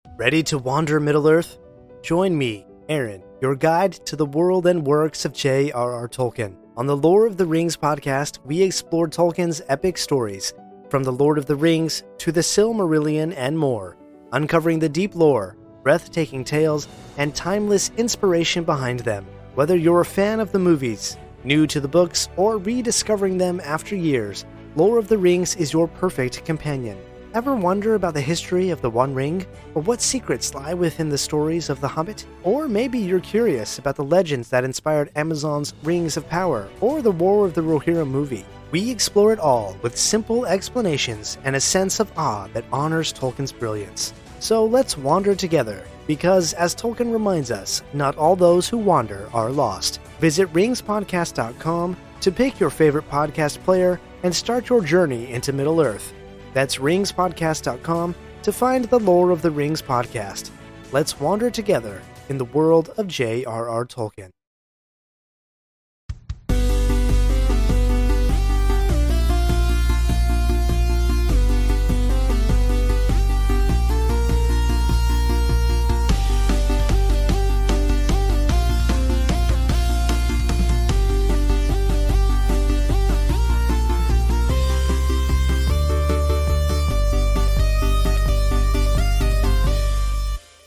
Ready to wander Middle-earth? Join me, Aaron, your guide to the world and works of J.R.R. Tolkien. On the Lore of the Rings podcast, we explore Tolkien's epic stories, from the Lord of the Rings to the Silmarillion and more, uncovering the deep lore, breathtaking tales, and timeless inspiration behind them. Whether you're a fan of the movies, new to the books, or rediscovering them after years, Lore of the Rings is your perfect companion. Ever wonder about the history of the One Ring? Or what secrets lie within the stories of The Hobbit? Or maybe you're curious about the legends that inspired Amazon's Rings of Power or the War of the Rohirrim movie. We explore it all with simple explanations and a sense of awe that honors Tolkien's brilliance. So let's wander together, because as Tolkien reminds us, not all those who wander are lost. Visit ringspodcast.com to pick your favorite podcast player and start your journey into Middle-earth. That's ringspodcast.com to find the Lore of the Rings podcast. Let's wander together in the world of J.R.R. Tolkien.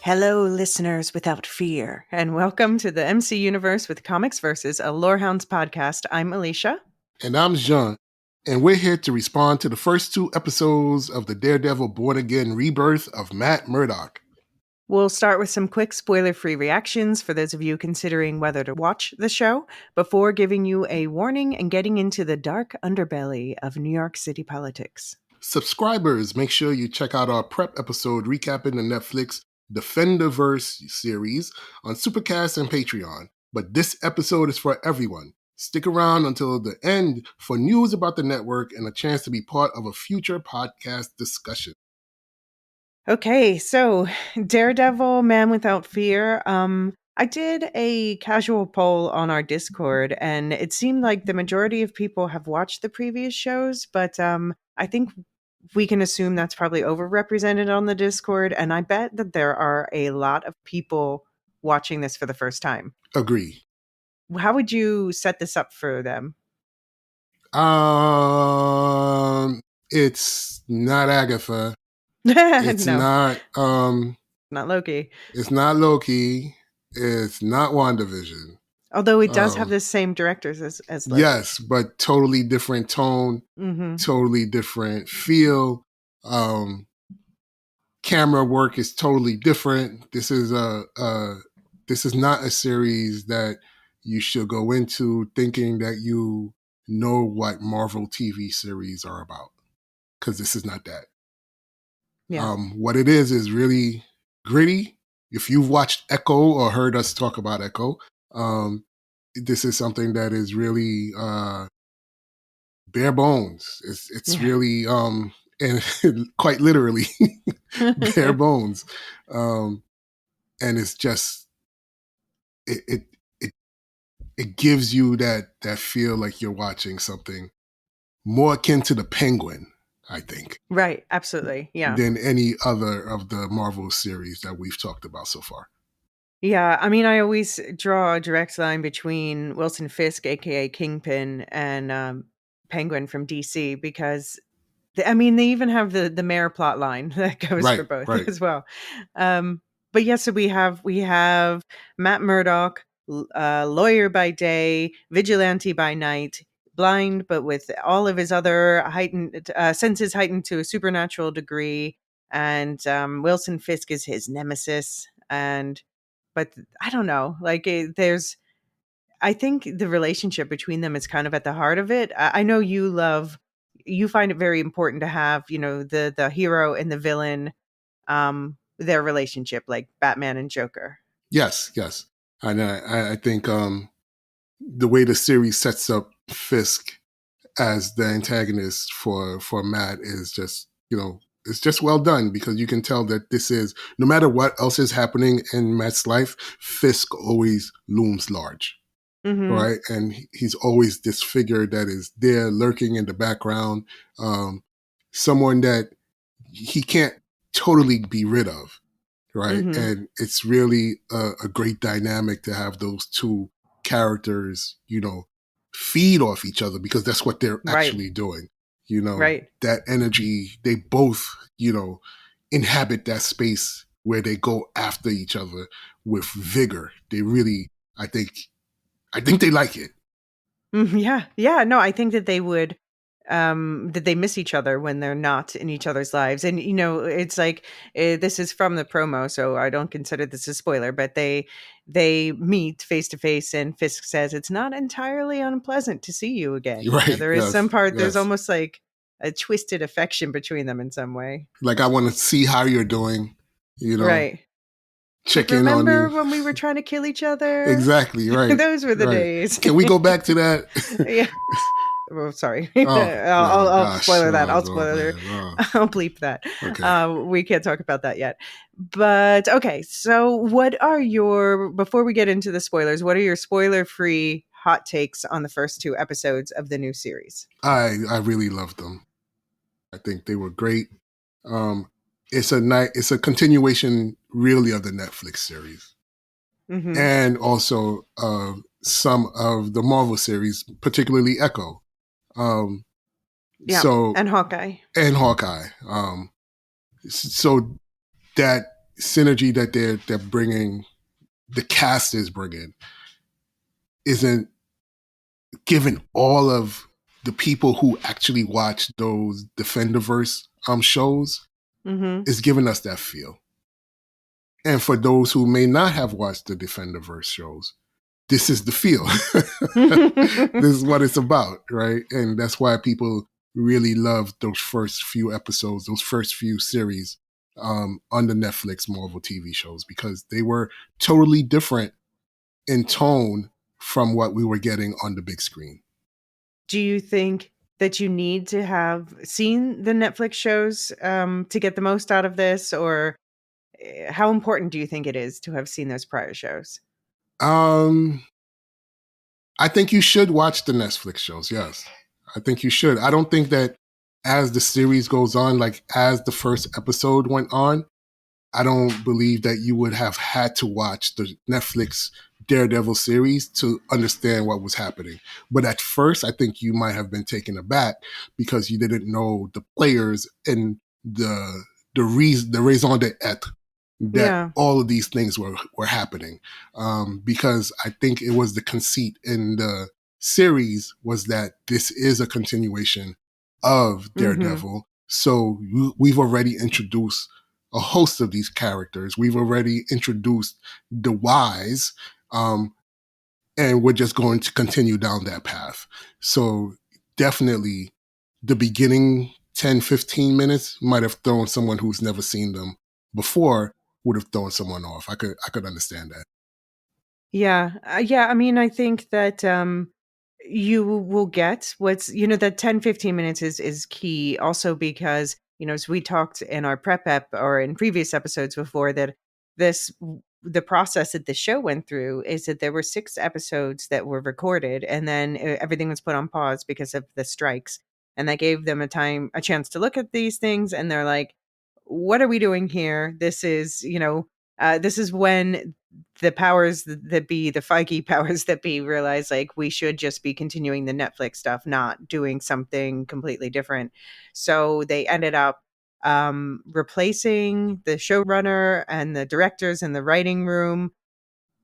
Hello, listeners without fear, and welcome to the MCUniverse with Comics Versus, a Lorehounds podcast. I'm Alicia. And I'm Jean, and we're here to respond to the first two episodes of the Daredevil Born Again rebirth of Matt Murdock. We'll start with some quick spoiler-free reactions for those of you considering whether to watch the show, before giving you a warning and getting into the dark underbelly of New York City politics. Subscribers, make sure you check out our prep episode recapping the Netflix Defenderverse series on Supercast and Patreon. But this episode is for everyone. Stick around until the end for news about the network and a chance to be part of a future podcast discussion. Okay, so Daredevil, Man Without Fear. I did a casual poll on our Discord, and it seemed like the majority of people have watched the previous shows, but I think we can assume that's probably overrepresented on the Discord, and I bet that there are a lot of people watching this for the first time. Agree. How would you set this up for them? It's not Agatha. It's No, not not Loki. It's not Loki. It's not WandaVision. Although it does have the same directors as Loki. Yes, but totally different tone, totally different feel. Camera work is totally different. This is not a series that you should go into thinking that you know what Marvel TV series are about, because this is not that. Yeah. What it is really gritty. If you've watched Echo or heard us talk about Echo, this is something that is really bare bones. It's really and quite literally bare bones, and it's just it gives you that feel like you're watching something more akin to the Penguin, I think. Right, absolutely, yeah. Than any other of the Marvel series that we've talked about so far. Yeah, I mean, I always draw a direct line between Wilson Fisk, aka Kingpin, and Penguin from DC, because they even have the mayor plot line that goes for both as well. But yes, so we have Matt Murdock, lawyer by day, vigilante by night, blind, but with all of his other heightened senses heightened to a supernatural degree. And Wilson Fisk is his nemesis. But I don't know, like I think the relationship between them is kind of at the heart of it. I know you find it very important to have, the hero and the villain, their relationship, like Batman and Joker. Yes. And I think the way the series sets up Fisk as the antagonist for Matt is just, it's just well done, because you can tell that this is, no matter what else is happening in Matt's life, Fisk always looms large, right? And he's always this figure that is there lurking in the background, someone that he can't totally be rid of, right? Mhm. And it's really a great dynamic to have those two characters, feed off each other because that's what they're Right. actually doing. You know, Right. that energy, they both, inhabit that space where they go after each other with vigor. They really, I think they like it. Yeah. Yeah. No, I think that they would that they miss each other when they're not in each other's lives. And it's like this is from the promo, so I don't consider this a spoiler, but they meet face to face and Fisk says it's not entirely unpleasant to see you again. Right. There is some Yes. part there's Yes. almost like a twisted affection between them in some way. Like I want to see how you're doing, you know, Right. check in on Remember you. when we were trying to kill each other? Exactly. Right. Those were the Right. days. Can we go back to that? Yeah. Oh, sorry. Oh, I'll gosh. spoiler that. Oh, I'll oh spoiler. man. Oh, I'll bleep that. okay. We can't talk about that yet. But okay, so what are your before we get into the spoilers? What are your spoiler-free hot takes on the first 2 episodes of the new series? I really loved them. I think they were great. Um, it's a continuation really of the Netflix series. Mm-hmm. And also some of the Marvel series, particularly Echo. Um, Yeah, so and Hawkeye. and Hawkeye. So that synergy that they're bringing, the cast is bringing, isn't given all of the people who actually watch those Defenderverse shows, Mm-hmm. is giving us that feel. And for those who may not have watched the Defenderverse shows, this is the feel. This is what it's about, right? And that's why people really love those first few episodes, those first few series on the Netflix Marvel TV shows, because they were totally different in tone from what we were getting on the big screen. Do you think that you need to have seen the Netflix shows to get the most out of this, or how important do you think it is to have seen those prior shows? Um, I think you should watch the Netflix shows. Yes, I think you should. I don't think that as the series goes on, like as the first episode went on, I don't believe that you would have had to watch the Netflix Daredevil series to understand what was happening. But at first, I think you might have been taken aback because you didn't know the players and the raison d'être that Yeah. all of these things were happening. Because I think it was the conceit in the series was that this is a continuation of Mm-hmm. Daredevil. So we've already introduced a host of these characters. We've already introduced the whys, and we're just going to continue down that path. So definitely the beginning 10, 15 minutes might have thrown someone who's never seen them before, would have thrown someone off. I could understand that. Yeah. Yeah. I mean, I think that you will get what's, that 10-15 minutes is key also because, as we talked in our prep or in previous episodes before, that the process that the show went through is that there were 6 episodes that were recorded and then everything was put on pause because of the strikes. And that gave them a chance to look at these things. And they're like, what are we doing here? This is when the powers that be, the Feige powers that be, realize like we should just be continuing the Netflix stuff, not doing something completely different. So they ended up replacing the showrunner and the directors in the writing room.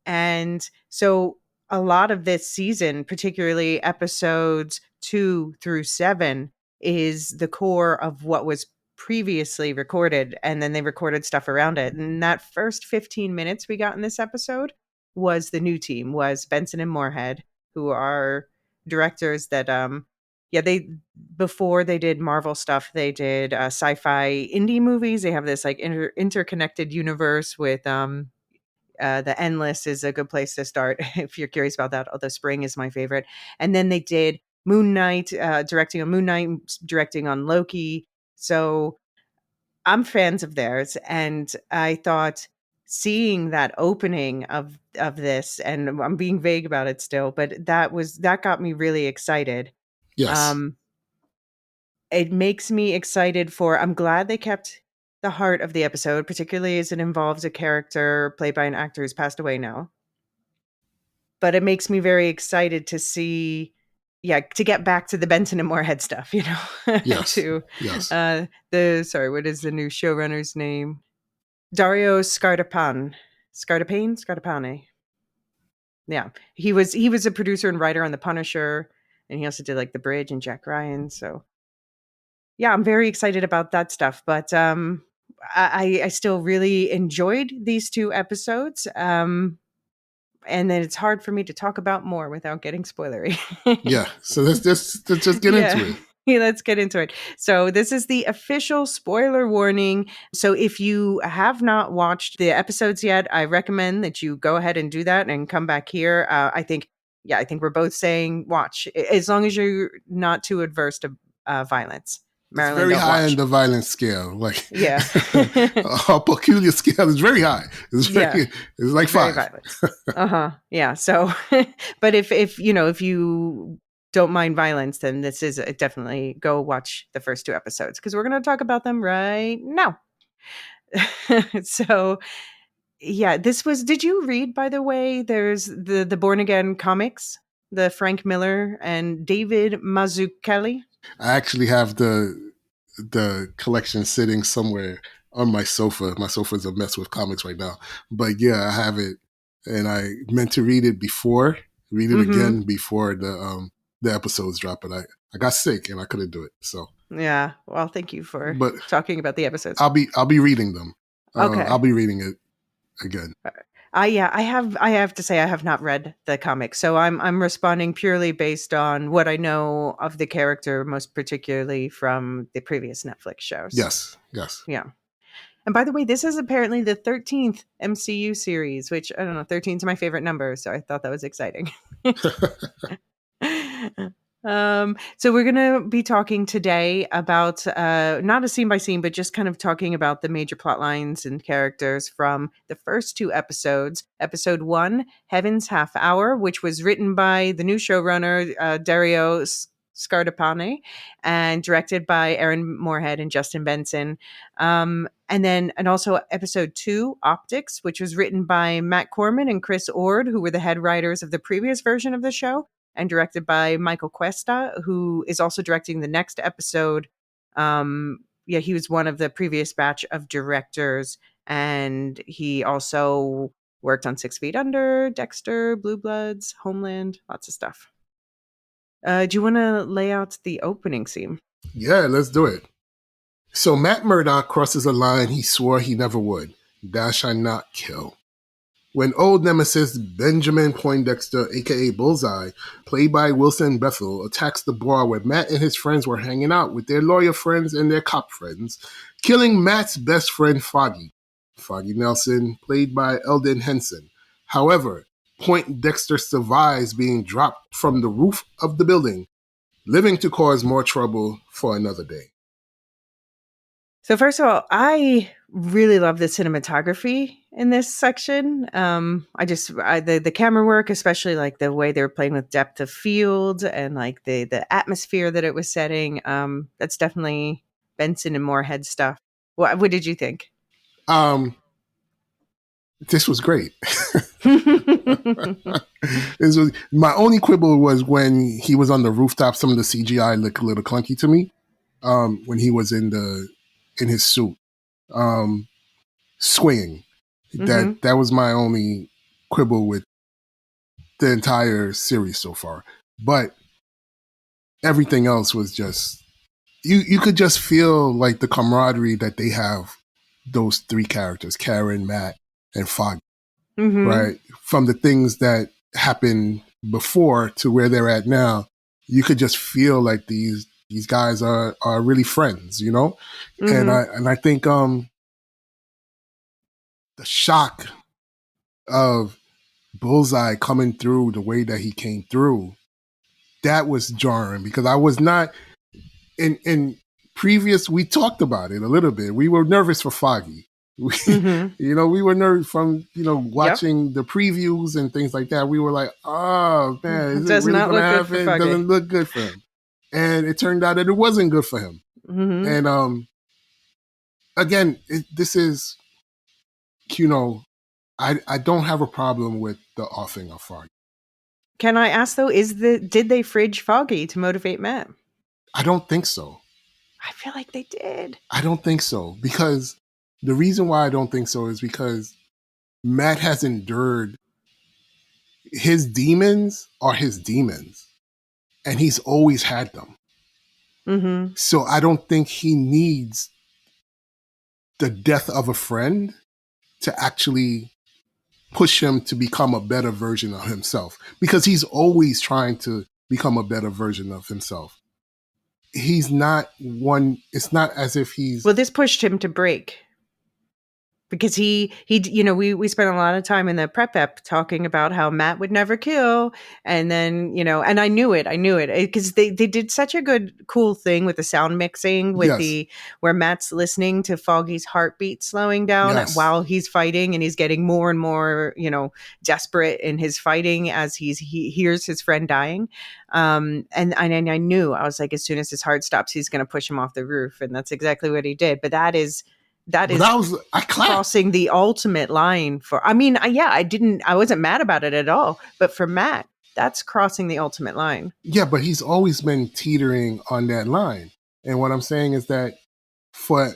And so a lot of this season, particularly episodes 2 through 7, is the core of what was previously recorded. And then they recorded stuff around it. And that first 15 minutes we got in this episode was the new team, was Benson and Moorhead, who are directors that, yeah, they before they did Marvel stuff, they did sci-fi indie movies. They have this like interconnected universe with the Endless is a good place to start if you're curious about that. Although Spring is my favorite. And then they did Moon Knight, directing on Moon Knight, directing on Loki. So I'm fans of theirs, and I thought seeing that opening of this, and I'm being vague about it still, but that got me really excited. Yes. Um, it makes me excited for. I'm glad they kept the heart of the episode, particularly as it involves a character played by an actor who's passed away now. But it makes me very excited to see, to get back to the Benson and Moorhead stuff, Yes. to Yes. what is the new showrunner's name? Dario Scardapane. Yeah, he was a producer and writer on The Punisher, and he also did like The Bridge and Jack Ryan. So yeah, I'm very excited about that stuff. But I still really enjoyed these 2 episodes. And then it's hard for me to talk about more without getting spoilery. Yeah. So let's just get into it. Yeah, let's get into it. So this is the official spoiler warning. So if you have not watched the episodes yet, I recommend that you go ahead and do that and come back here. I think we're both saying watch, as long as you're not too adverse to violence. Marilyn, it's very high watch. in the violence scale. Like, yeah, our peculiar scale is very high. It's very, it's like 5. Violent. Yeah. So, but if you don't mind violence, then this is definitely go watch the first 2 episodes, because we're going to talk about them right now. So yeah, did you read, by the way, there's the Born Again comics, the Frank Miller and David Mazzucchelli? I actually have the collection sitting somewhere on my sofa. My sofa's a mess with comics right now. But yeah, I have it, and I meant to read it again before the episodes drop, but I got sick and I couldn't do it. So yeah, well, thank you for talking about the episodes. I'll be reading them. Okay, I'll be reading it again. I have to say I have not read the comic, so I'm responding purely based on what I know of the character, most particularly from the previous Netflix shows. Yes. Yeah. And by the way, this is apparently the 13th MCU series, which, I don't know, 13 is my favorite number, so I thought that was exciting. So we're going to be talking today about not a scene by scene, but just kind of talking about the major plot lines and characters from the first 2 episodes. Episode 1, Heaven's Half Hour, which was written by the new showrunner, Dario Scardapane, and directed by Aaron Moorhead and Justin Benson. And also episode 2, Optics, which was written by Matt Corman and Chris Ord, who were the head writers of the previous version of the show, and directed by Michael Cuesta, who is also directing the next episode. He was one of the previous batch of directors, and he also worked on 6 Feet Under, Dexter, Blue Bloods, Homeland, lots of stuff. Do you want to lay out the opening scene? Yeah, let's do it. So Matt Murdock crosses a line he swore he never would. Thou shalt not kill. When old nemesis Benjamin Poindexter, a.k.a. Bullseye, played by Wilson Bethel, attacks the bar where Matt and his friends were hanging out with their lawyer friends and their cop friends, killing Matt's best friend Foggy Nelson, played by Eldon Henson. However, Poindexter survives being dropped from the roof of the building, living to cause more trouble for another day. So first of all, I really love the cinematography in this section. The camera work, especially like the way they were playing with depth of field and like the atmosphere that it was setting. That's definitely Benson and Moorhead stuff. What did you think? This was great. My only quibble was when he was on the rooftop. Some of the CGI looked a little clunky to me. When he was in his suit, swinging. That was my only quibble with the entire series so far. But everything else was just, you could just feel like the camaraderie that they have, those 3 characters, Karen, Matt, and Foggy, right? From the things that happened before to where they're at now, you could just feel like these guys are really friends, you know? And I think the shock of Bullseye coming through the way that he came through, that was jarring, because I was not in previous, we talked about it a little bit. We were nervous for Foggy. We were nervous from, watching the previews and things like that. We were like, oh man, is it really going to happen? It doesn't look good for him. And it turned out that it wasn't good for him. And again, this is, I don't have a problem with the offing of Foggy. Can I ask though, did they fridge Foggy to motivate Matt? I don't think so. I feel like they did. I don't think so, because the reason why I don't think so is because Matt has endured, his demons are his demons, and he's always had them. Mm-hmm. So I don't think he needs the death of a friend to actually push him to become a better version of himself, because he's always trying to become a better version of himself. He's not one, it's not as if he's... Well, this pushed him to break. Because we spent a lot of time in the prep ep talking about how Matt would never kill. And then, and I knew it because they did such a good, cool thing with the sound mixing with Yes. where Matt's listening to Foggy's heartbeat slowing down Yes. while he's fighting, and he's getting more and more, desperate in his fighting as he hears his friend dying. And I knew, I was like, as soon as his heart stops, he's going to push him off the roof. And that's exactly what he did. But that is crossing the ultimate line for, I wasn't mad about it at all, but for Matt, that's crossing the ultimate line. Yeah, but he's always been teetering on that line. And what I'm saying is that for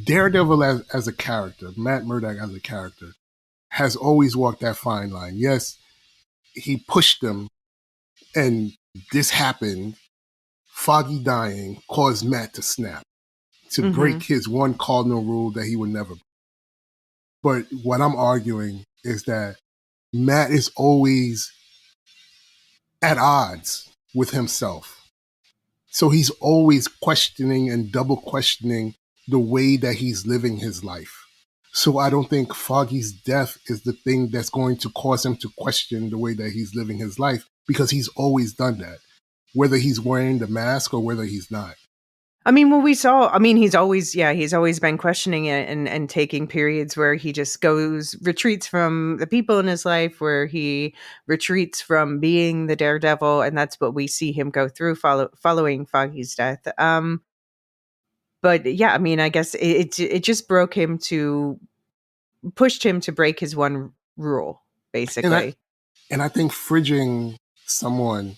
Daredevil as a character, Matt Murdock as a character, has always walked that fine line. Yes, he pushed them, and this happened. Foggy dying caused Matt to snap, to break his one cardinal rule that he would never break. But what I'm arguing is that Matt is always at odds with himself. So he's always questioning and double questioning the way that he's living his life. So I don't think Foggy's death is the thing that's going to cause him to question the way that he's living his life, because he's always done that, whether he's wearing the mask or whether he's not. He's always been questioning it and taking periods where he just retreats from the people in his life, where he retreats from being the Daredevil. And that's what we see him go through following Foggy's death. But yeah, I guess it just pushed him to break his one rule, basically. And I think fridging someone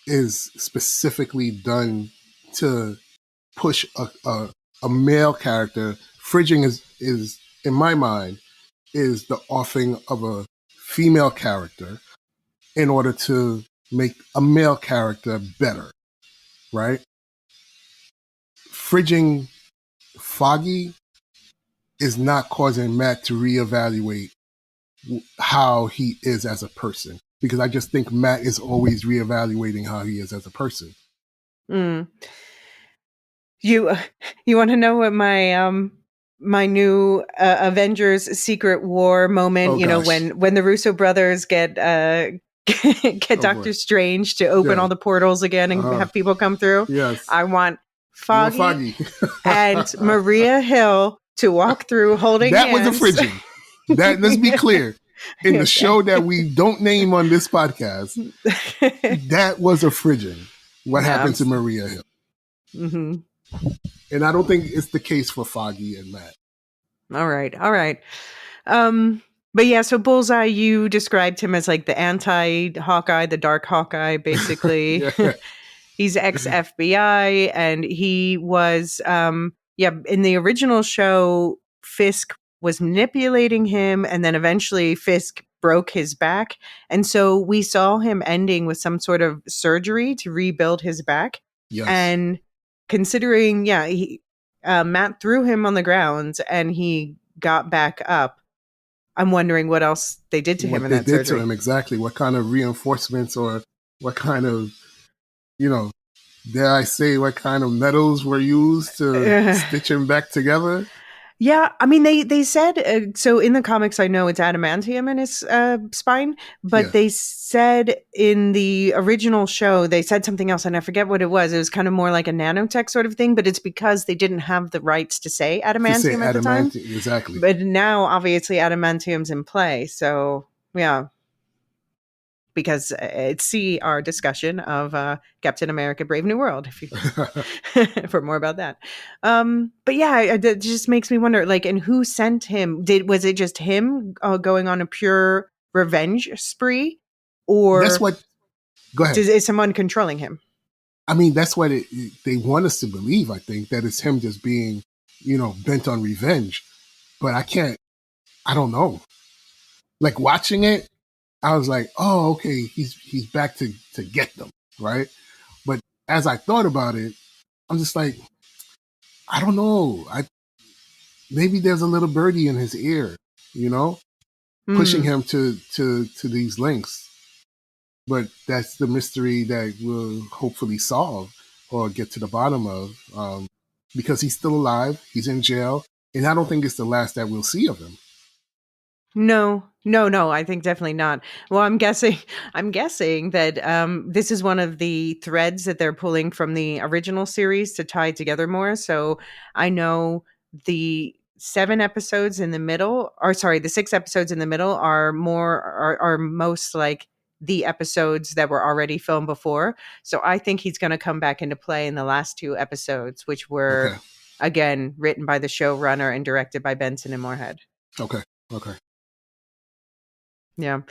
is specifically done to push a male character. Fridging is in my mind is the offing of a female character in order to make a male character better, right? Fridging Foggy is not causing Matt to reevaluate how he is as a person, because I just think Matt is always reevaluating how he is as a person. You want to know what my new Avengers Secret War moment? When the Russo brothers get Doctor Strange to open all the portals again and have people come through. Yes, I want Foggy and Maria Hill to walk through holding that hands. Was a fridging. That, let's be clear. In the show that we don't name on this podcast, that was a fridging. What happened to Maria Hill? Mm-hmm. And I don't think it's the case for Foggy and Matt. All right. But yeah, so Bullseye, you described him as like the anti-Hawkeye, the dark Hawkeye, basically. Yeah. He's ex-FBI, and he was, in the original show, Fisk was manipulating him, and then eventually Fisk broke his back. And so we saw him ending with some sort of surgery to rebuild his back. Yes. And considering, Matt threw him on the ground and he got back up, I'm wondering what else they did to him in that surgery. What they did to him, exactly. What kind of reinforcements, or what kind of, dare I say, what kind of metals were used to stitch him back together? Yeah, they said, so in the comics, I know it's adamantium in his spine, but they said in the original show, they said something else, and I forget what it was. It was kind of more like a nanotech sort of thing, but it's because they didn't have the rights to say adamantium at the time. Exactly. But now, obviously, adamantium's in play, so yeah. because see our discussion of Captain America: Brave New World if you for more about that. But yeah, it just makes me wonder, like, and who sent him? Was it just him going on a pure revenge spree, That's or what. Go ahead. is someone controlling him? I mean, that's what they want us to believe. I think that it's him just being, bent on revenge. But I don't know. Like watching it, I was like, oh, okay, he's back to get them, right? But as I thought about it, I'm just like, I don't know. Maybe there's a little birdie in his ear, pushing him to these lengths. But that's the mystery that we'll hopefully solve or get to the bottom of, because he's still alive. He's in jail, and I don't think it's the last that we'll see of him. No. I think definitely not. Well, I'm guessing that this is one of the threads that they're pulling from the original series to tie together more. So I know the 6 episodes in the middle are most like the episodes that were already filmed before. So I think he's going to come back into play in the last 2 episodes, which were Okay. again written by the showrunner and directed by Benson and Moorhead. Okay. Yeah.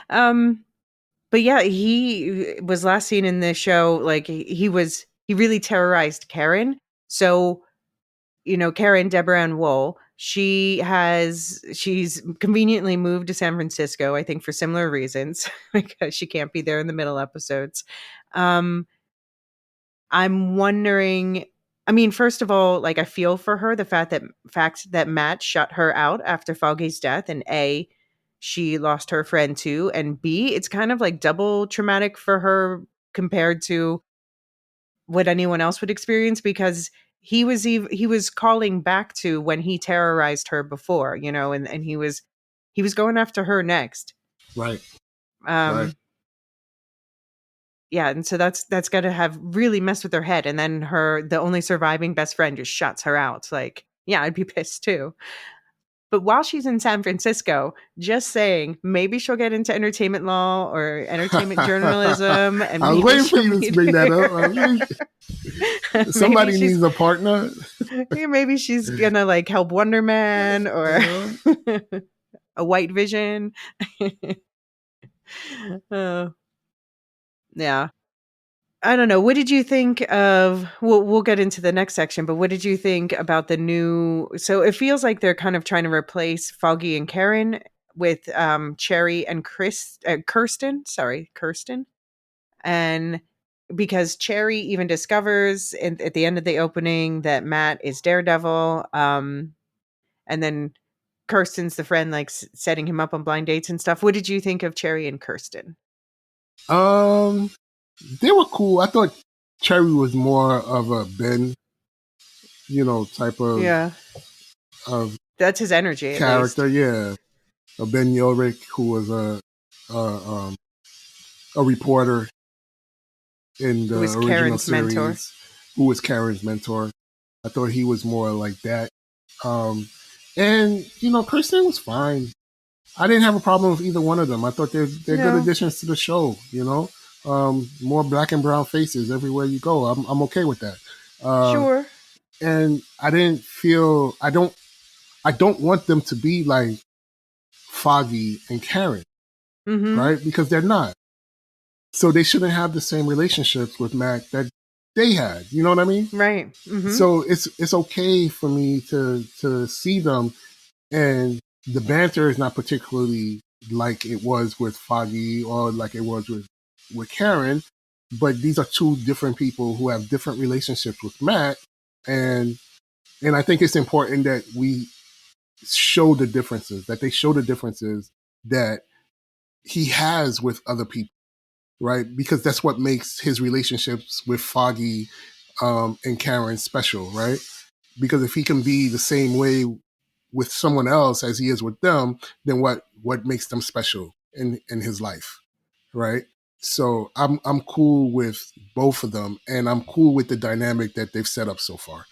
But yeah, he was last seen in the show, like he really terrorized Karen. So, Karen, Deborah Ann Wool, she's conveniently moved to San Francisco, I think for similar reasons, because she can't be there in the middle episodes. Um, I'm wondering, I mean, first of all, like, I feel for her, the fact that Matt shut her out after Foggy's death, and A, she lost her friend too, and B, it's kind of like double traumatic for her compared to what anyone else would experience, because he was calling back to when he terrorized her before, and he was going after her next. Right. Right. Um Yeah, and so that's gotta have really messed with her head, and then the only surviving best friend just shuts her out. Like, yeah, I'd be pissed too. But while she's in San Francisco, just saying, maybe she'll get into entertainment law or entertainment journalism, and I was maybe waiting for she'll you to meet bring that up. maybe Somebody needs a partner. maybe she's gonna like help Wonder Man or a White Vision. Oh, yeah. I don't know. What did you think of we'll get into the next section, but what did you think about the new, so it feels like they're kind of trying to replace Foggy and Karen with Cherry and Kirsten. And because Cherry even discovers at the end of the opening that Matt is Daredevil, and then Kirsten's the friend, like setting him up on blind dates and stuff. What did you think of Cherry and Kirsten? They were cool. I thought Cherry was more of a Ben, type Yeah, of that's his energy, at least. character. Yeah, a Ben Yorick who was a reporter in Who the was original Karen's mentor. series, who was Karen's mentor. I thought he was more like that. And Kristen was fine. I didn't have a problem with either one of them. I thought they're good No. additions to the show. More black and brown faces everywhere you go. I'm okay with that. Sure. And I didn't feel I don't want them to be like Foggy and Karen, Mm-hmm. right? Because they're not. So they shouldn't have the same relationships with Mac that they had. You know what I mean? Right. Mm-hmm. So it's okay for me to see them, and the banter is not particularly like it was with Foggy or like it was with Karen, but these are two different people who have different relationships with Matt, and I think it's important that we show the differences, that they show the differences that he has with other people, right? Because that's what makes his relationships with Foggy and Karen special, right? Because if he can be the same way with someone else as he is with them, then what makes them special in his life, right? So I'm cool with both of them, and I'm cool with the dynamic that they've set up so far.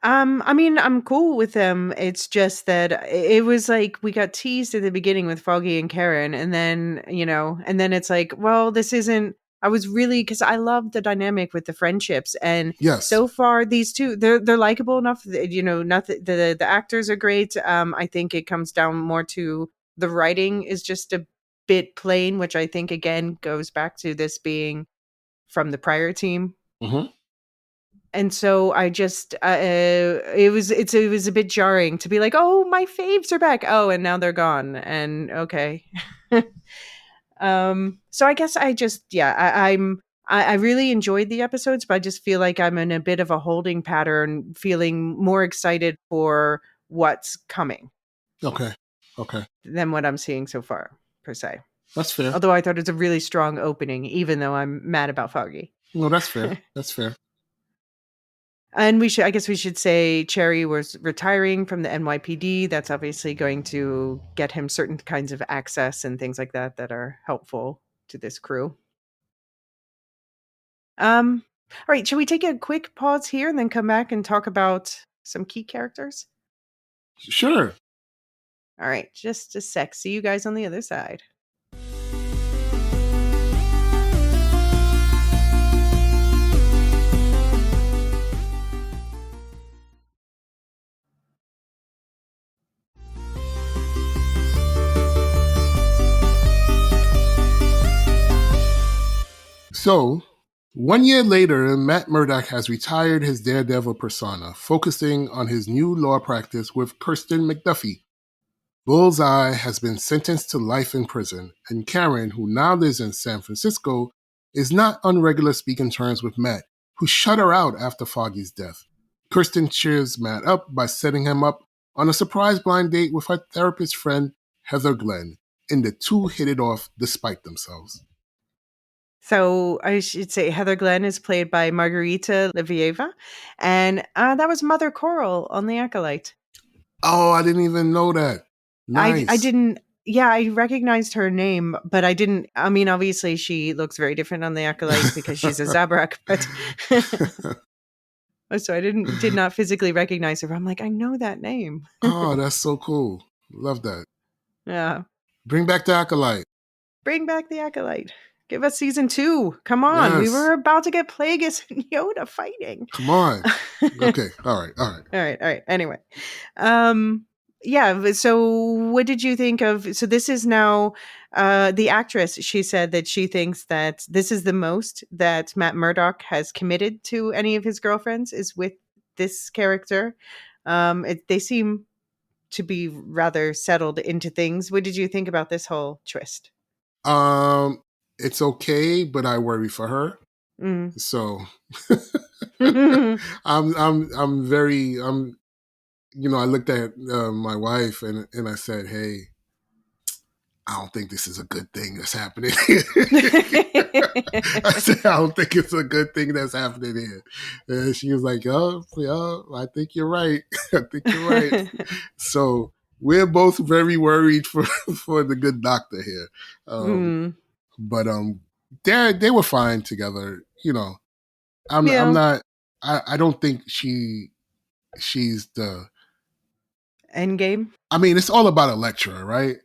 I mean, I'm cool with them. It's just that it was like we got teased at the beginning with Foggy and Karen, and then, and then it's like, well, this isn't. I was really because I love the dynamic with the friendships, and Yes. so far these two, they're likable enough. Nothing. The actors are great. I think it comes down more to the writing is just a bit plain, which I think again goes back to this being from the prior team. Hmm. And so I just it was a bit jarring to be like, oh, my faves are back, oh, and now they're gone, and okay. So I guess I just I really enjoyed the episodes, but I just feel like I'm in a bit of a holding pattern, feeling more excited for what's coming Okay. Okay. than what I'm seeing so far, per se. That's fair. Although I thought it was a really strong opening, even though I'm mad about Foggy. No, that's fair. That's fair. And I guess we should say Cherry was retiring from the NYPD. That's obviously going to get him certain kinds of access and things like that that are helpful to this crew. All right, should we take a quick pause here and then come back and talk about some key characters? Sure. All right, just a sec. See you guys on the other side. So, 1 year later, Matt Murdock has retired his Daredevil persona, focusing on his new law practice with Kirsten McDuffie. Bullseye has been sentenced to life in prison, and Karen, who now lives in San Francisco, is not on regular speaking terms with Matt, who shut her out after Foggy's death. Kirsten cheers Matt up by setting him up on a surprise blind date with her therapist friend, Heather Glenn, and the two hit it off despite themselves. So I should say Heather Glenn is played by Margarita Livieva, and that was Mother Coral on The Acolyte. Oh, I didn't even know that. Nice. I didn't. Yeah, I recognized her name, but I didn't. I mean, obviously, she looks very different on The Acolyte because she's a Zabrak, but so I did not physically recognize her. I'm like, I know that name. Oh, that's so cool. Love that. Yeah, Bring back the Acolyte. bring back The Acolyte. Give us season 2. Come on, we Yes. were about to get Plagueis and Yoda fighting. Come on. Okay. All right. All right. Anyway, yeah. So, what did you think of? So, this is now the actress. She said that she thinks that this is the most that Matt Murdock has committed to any of his girlfriends is with this character. They seem to be rather settled into things. What did you think about this whole twist? It's okay, but I worry for her. Mm. So I'm very I looked at my wife and I said, hey, I don't think this is a good thing that's happening here. I said, I don't think it's a good thing that's happening here. And she was like, I think you're right. I think you're right. So we're both very worried for the good doctor here. But they were fine together. I'm not. I don't think she's the Endgame. I mean, it's all about Elektra, right?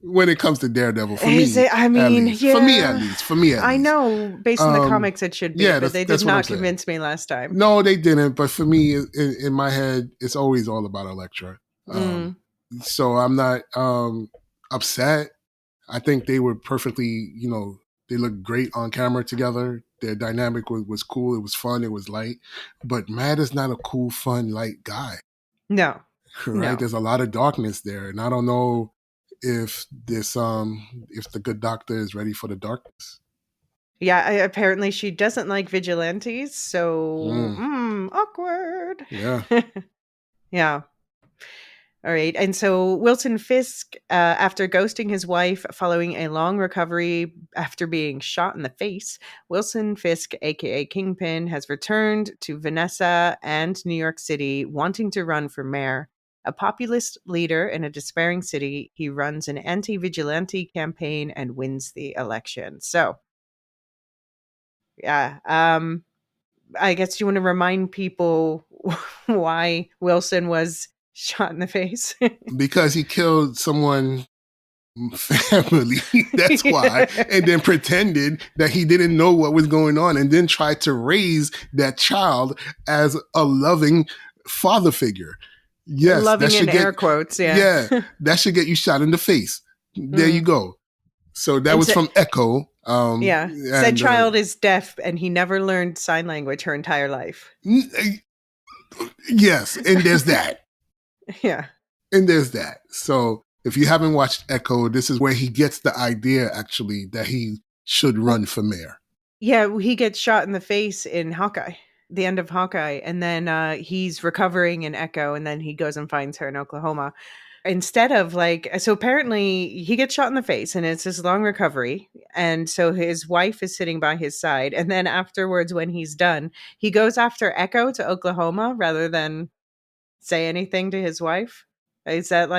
When it comes to Daredevil, for me, I mean, yeah. For me, at least. I know, based on the comics, it should be, but they did not convince me last time. No, they didn't. But for me, in my head, it's always all about Elektra. So I'm not upset. I think they were perfectly, they looked great on camera together. Their dynamic was cool. It was fun. It was light. But Matt is not a cool, fun, light guy. No. Right? No. There's a lot of darkness there. And I don't know if if the good doctor is ready for the darkness. Yeah, apparently she doesn't like vigilantes, so awkward. Yeah. Yeah. All right. And so Wilson Fisk, after ghosting his wife following a long recovery after being shot in the face, Wilson Fisk, aka Kingpin, has returned to Vanessa and New York City, wanting to run for mayor. A populist leader in a despairing city, he runs an anti-vigilante campaign and wins the election. So, yeah. I guess you want to remind people why Wilson was shot in the face. Because he killed someone family. That's why. And then pretended that he didn't know what was going on and then tried to raise that child as a loving father figure. Yes, Loving that should in get air quotes, yeah. that should get you shot in the face. There you go. So that And was from Echo. Yeah. Said And child is deaf and he never learned sign language her entire life. yes, and there's that. Yeah. And there's that. So if you haven't watched Echo, this is where he gets the idea actually that he should run for mayor. Yeah, he gets shot in the face in Hawkeye, the end of Hawkeye, and then he's recovering in Echo, and then he goes and finds her in Oklahoma. Instead of so apparently he gets shot in the face and it's his long recovery. And so his wife is sitting by his side. And then afterwards, when he's done, he goes after Echo to Oklahoma rather than say anything to his wife. Is that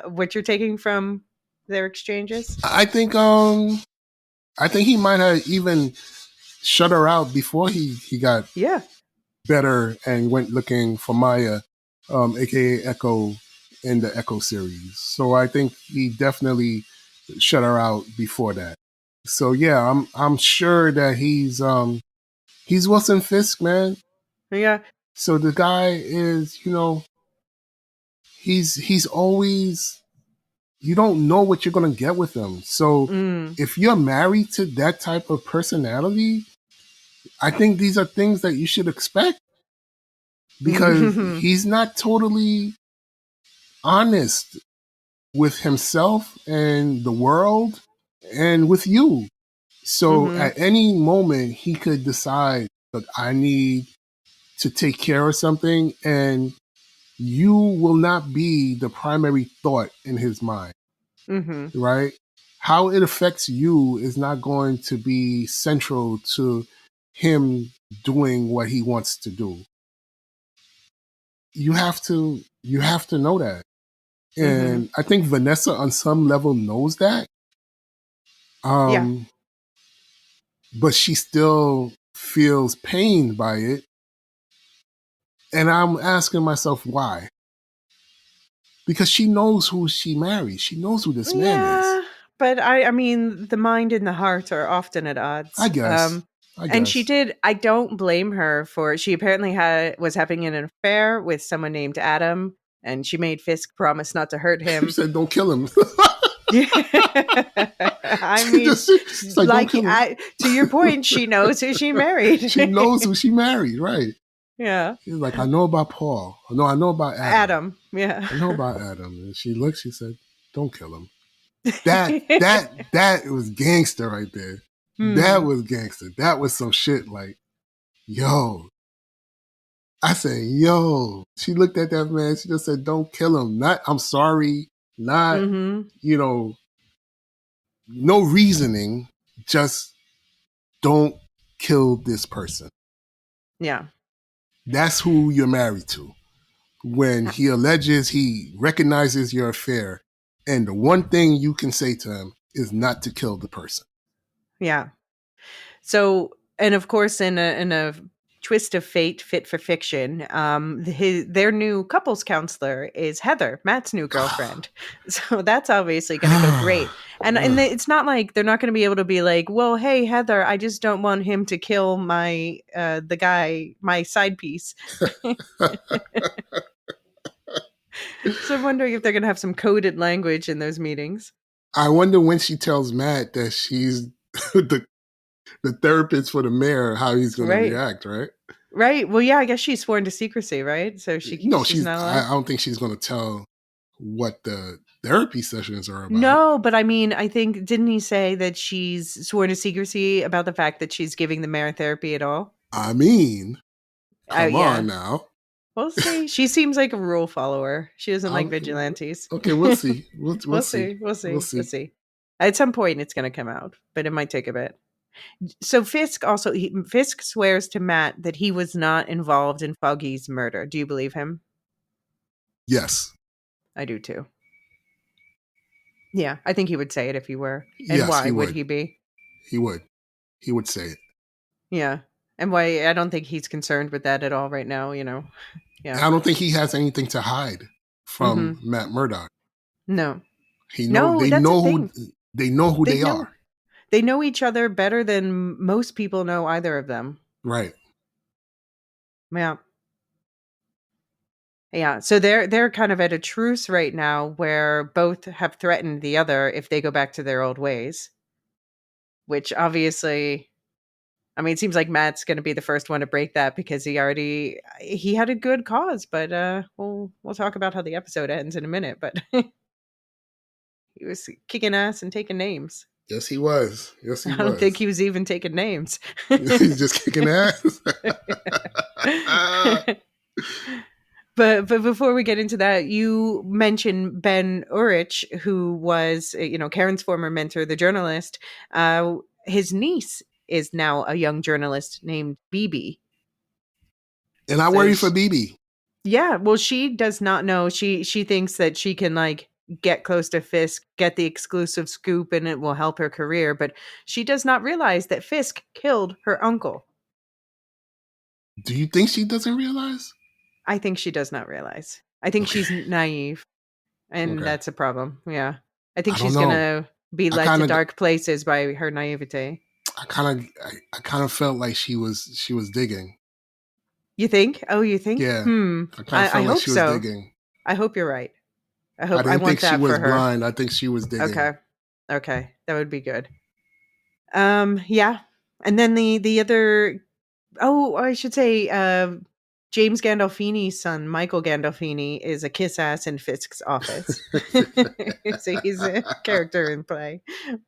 what you're taking from their exchanges? I think he might have even shut her out before he got better and went looking for Maya, aka Echo, in the Echo series. So I think he definitely shut her out before that. So yeah, I'm sure that he's Wilson Fisk, man. Yeah. So the guy is, he's always, you don't know what you're gonna get with him. So if you're married to that type of personality, I think these are things that you should expect. Because he's not totally honest with himself and the world and with you. So at any moment, he could decide, look, I need to take care of something, and you will not be the primary thought in his mind, right? How it affects you is not going to be central to him doing what he wants to do. You have to know that. And I think Vanessa on some level knows that. But she still feels pain by it. And I'm asking myself why. Because she knows who she married. She knows who this man is. But I mean, the mind and the heart are often at odds. I guess. And she did. I don't blame her for. She apparently was having an affair with someone named Adam, and she made Fisk promise not to hurt him. She said, "Don't kill him." I mean, to your point, she knows who she married. She knows who she married, right? Yeah. She's like, I know about Paul. No, I know about Adam. Yeah. I know about Adam. And she looked. She said, "Don't kill him." That was gangster right there. That was gangster. That was some shit like, yo. I said, yo. She looked at that man. She just said, "Don't kill him." Not, I'm sorry. Not, no reasoning. Just don't kill this person. Yeah. That's who you're married to. When he recognizes your affair, and the one thing you can say to him is not to kill the person. Yeah. So, and of course, in a twist of fate, fit for fiction, their new couples counselor is Heather, Matt's new girlfriend. So that's obviously going to go great. And it's not like they're not going to be able to be like, well, hey, Heather, I just don't want him to kill my side piece. So I'm wondering if they're going to have some coded language in those meetings. I wonder when she tells Matt that she's the therapist for the mayor, how he's going to react, right? Right. Well, yeah, I guess she's sworn to secrecy, right? So she's not allowed. I don't think she's going to tell what the therapy sessions are about. No, but I mean, I think, didn't he say that she's sworn to secrecy about the fact that she's giving the mayor therapy at all? I mean, come on now. We'll see. She seems like a rule follower. She doesn't like vigilantes. Okay, we'll see. We'll see. We'll see. At some point, it's going to come out, but it might take a bit. So Fisk swears to Matt that he was not involved in Foggy's murder. Do you believe him? Yes. I do too. Yeah, I think he would say it if he were. And yes, why would he be? He would. He would say it. Yeah. And why? I don't think he's concerned with that at all right now, Yeah. And I don't think he has anything to hide from Mm-hmm. Matt Murdock. No. They That's a know thing. who They they know are. they know each other better than most people know either of them. Right. Yeah. Yeah. So they're kind of at a truce right now where both have threatened the other if they go back to their old ways. Which obviously, I mean, it seems like Matt's going to be the first one to break that because he had a good cause, but we'll talk about how the episode ends in a minute, but he was kicking ass and taking names. Yes, he was. Yes, he I don't think was. he was even taking names. He's just kicking ass. But before we get into that, you mentioned Ben Urich, who was Karen's former mentor, the journalist. His niece is now a young journalist named BB. And I So worry for BB. yeah, well, she does not know. She thinks that she can like get close to Fisk, get the exclusive scoop, and it will help her career. But she does not realize that Fisk killed her uncle. Do you think she doesn't realize? I think she does not realize. I think Okay. she's naive, and Okay. that's a problem. Yeah, I think I don't she's know. gonna be I led to kind of dark places by her naivete. I kind of felt like she was digging. You think? Oh, you think? Yeah. I kind of I felt like hope she was so. digging. I hope you're right. I I didn't think want she that was for her. blind. I think she was digging. Okay. Okay. That would be good. Yeah. And then the other I should say James Gandolfini's son, Michael Gandolfini, is a kiss ass in Fisk's office. So he's a character in play.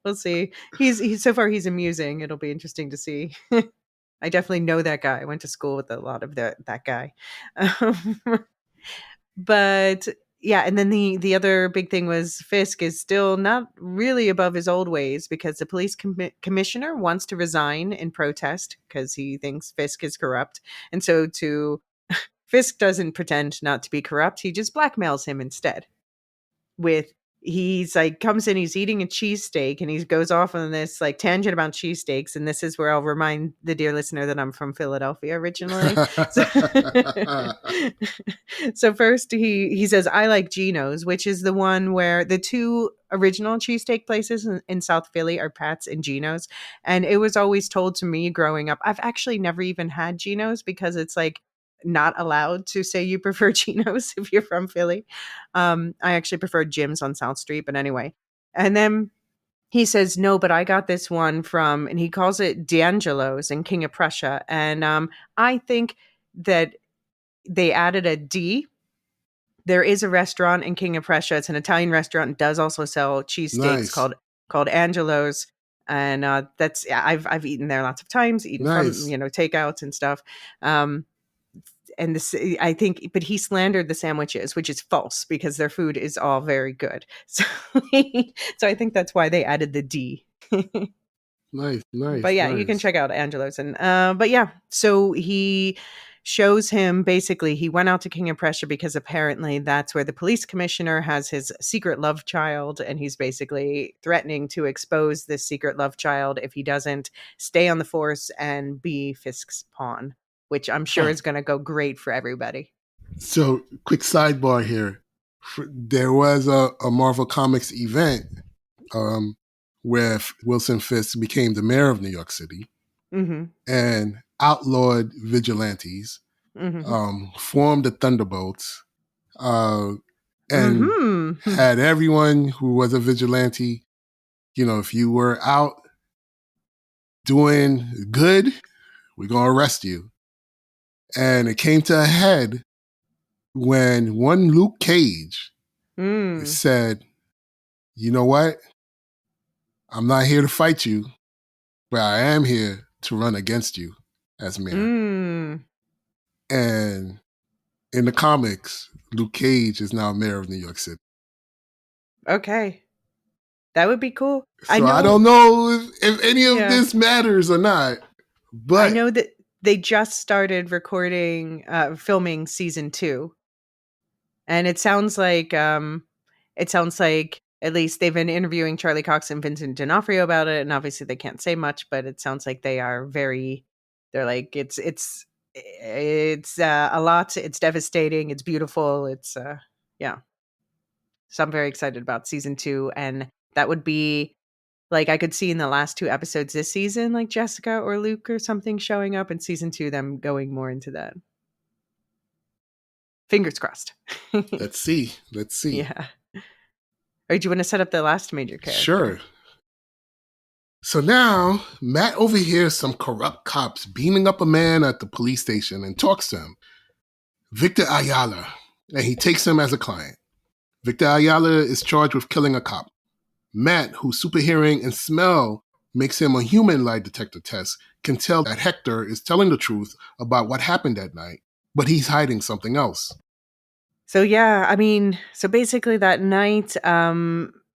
We'll see. He's so far he's amusing. It'll be interesting to see. I definitely know that guy. I went to school with a lot of that guy. Um, but yeah, and then the other big thing was Fisk is still not really above his old ways because the police commissioner wants to resign in protest because he thinks Fisk is corrupt. And so to Fisk doesn't pretend not to be corrupt, he just blackmails him instead with he's like comes in, he's eating a cheesesteak and he goes off on this like tangent about cheesesteaks. And this is where I'll remind the dear listener that I'm from Philadelphia originally. So, so first he says, I like Geno's, which is the one where the two original cheesesteak places in South Philly are Pat's and Geno's. And it was always told to me growing up, I've actually never even had Geno's because it's not allowed to say you prefer Geno's if you're from Philly. I actually prefer Jim's on South Street, but anyway. And then he says, no, but I got this one from, and he calls it D'Angelo's in King of Prussia. And I think that they added a D. There is a restaurant in King of Prussia. It's an Italian restaurant. It does also sell cheesesteaks Nice. called Angelo's. And that's I've eaten there lots of times, eaten from Nice. takeouts and stuff. And this I think, but he slandered the sandwiches, which is false because their food is all very good. So so I think that's why they added the D. Nice. But Nice. yeah, you can Nice. check out Angelo's. And but yeah, so he shows him basically he went out to King of Prussia because apparently that's where the police commissioner has his secret love child, and he's basically threatening to expose this secret love child if he doesn't stay on the force and be Fisk's pawn, which I'm sure Huh. is going to go great for everybody. So, quick sidebar here. There was a Marvel Comics event where Wilson Fisk became the mayor of New York City Mm-hmm. and outlawed vigilantes, Mm-hmm. formed the Thunderbolts, uh, and Mm-hmm. had everyone who was a vigilante, if you were out doing good, we're going to arrest you. And it came to a head when one Luke Cage said, you know what? I'm not here to fight you, but I am here to run against you as mayor. And in the comics, Luke Cage is now mayor of New York City. Okay. That would be cool. So I don't know if any of Yeah. this matters or not. But I know that they just started filming season 2. And it sounds like at least they've been interviewing Charlie Cox and Vincent D'Onofrio about it, and obviously they can't say much, but it sounds like they're like it's It's a lot. It's devastating. It's beautiful. It's yeah. So I'm very excited about season 2, and that would be like I could see in the last 2 episodes this season, like Jessica or Luke or something showing up in season 2, them going more into that. Fingers crossed. Let's see. Let's see. Yeah. Or do you want to set up the last major character? Sure. So now Matt overhears some corrupt cops beaming up a man at the police station and talks to him, Victor Ayala, and he takes him as a client. Victor Ayala is charged with killing a cop. Matt, whose super hearing and smell makes him a human lie detector test, can tell that Hector is telling the truth about what happened that night, but he's hiding something else. So yeah, I mean, so basically that night,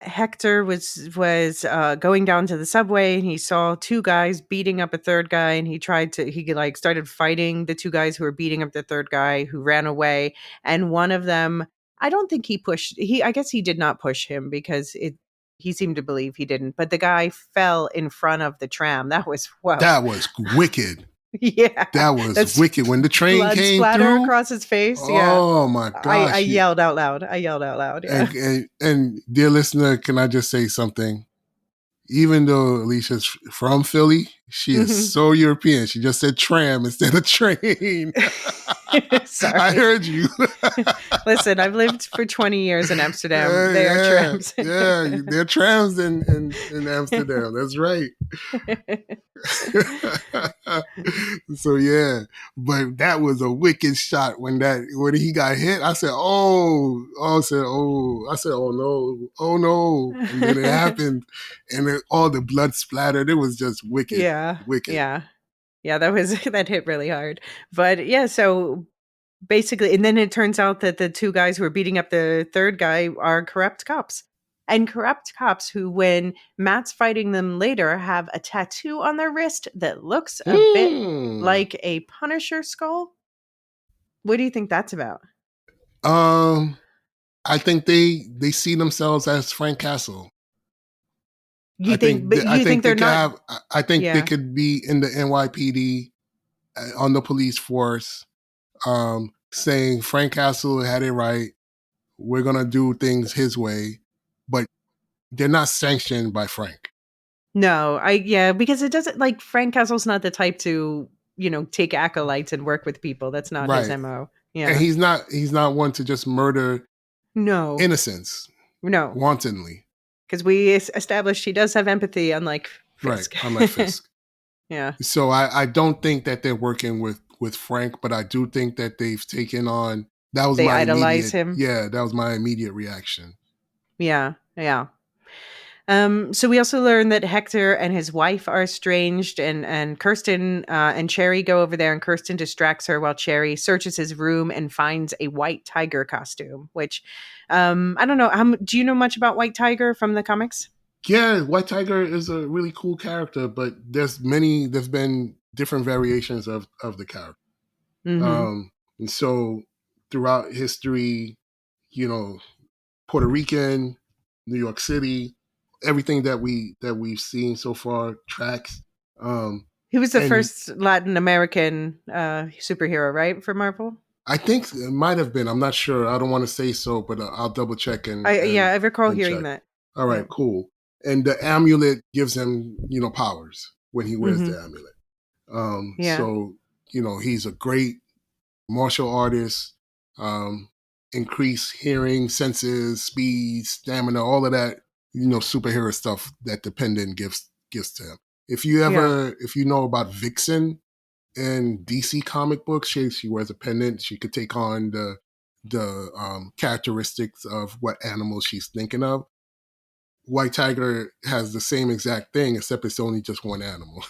Hector was going down to the subway and he saw 2 guys beating up a third guy, and he like started fighting the 2 guys who were beating up the third guy who ran away, and one of them, I don't think I guess he did not push him because he seemed to believe he didn't, but the guy fell in front of the tram. That was whoa. That was wicked. Yeah, that was wicked. When the train blood came splatter through across his face. Oh my gosh! I yelled out loud. Yeah. And dear listener, can I just say something? Even though Alicia's from Philly, she is so European. She just said tram instead of train. Sorry. I heard you. Listen, I've lived for 20 years in Amsterdam. They are trams. Yeah, they're trams in Amsterdam. That's right. So yeah, but that was a wicked shot when he got hit. I said, oh no, and then it happened, and all the blood splattered. It was just wicked. Yeah, wicked. Yeah, that hit really hard. But yeah, so basically, and then it turns out that the 2 guys who were beating up the third guy are corrupt cops. And corrupt cops who, when Matt's fighting them later, have a tattoo on their wrist that looks a bit like a Punisher skull. What do you think that's about? I think they see themselves as Frank Castle. I think they could be in the NYPD on the police force, saying Frank Castle had it right. We're gonna do things his way, but they're not sanctioned by Frank. No, because it doesn't, like, Frank Castle's not the type to, take acolytes and work with people. That's not his MO. Yeah. And he's not one to just murder innocents. No. Wantonly. Because we established he does have empathy, unlike Fisk. Right, unlike Fisk. Yeah. So I don't think that they're working with Frank, but I do think that they've taken on, they idolize him. Yeah, that was my immediate reaction. Yeah. So we also learned that Hector and his wife are estranged, and Kirsten and Cherry go over there, and Kirsten distracts her while Cherry searches his room and finds a White Tiger costume, which I don't know. Do you know much about White Tiger from the comics? Yeah, White Tiger is a really cool character, but there's been different variations of the character. And so throughout history, Puerto Rican, New York City, everything that we've seen so far tracks. He was the first Latin American superhero, right, for Marvel? I think it might have been. I'm not sure. I don't want to say so, but I'll double check. I recall hearing that. All right, cool. And the amulet gives him, powers when he wears the amulet. So, he's a great martial artist, increased hearing, senses, speed, stamina, all of that, superhero stuff that the pendant gives to him. If you know about Vixen in DC comic books, she wears a pendant. She could take on the characteristics of what animal she's thinking of. White Tiger has the same exact thing, except it's only just one animal.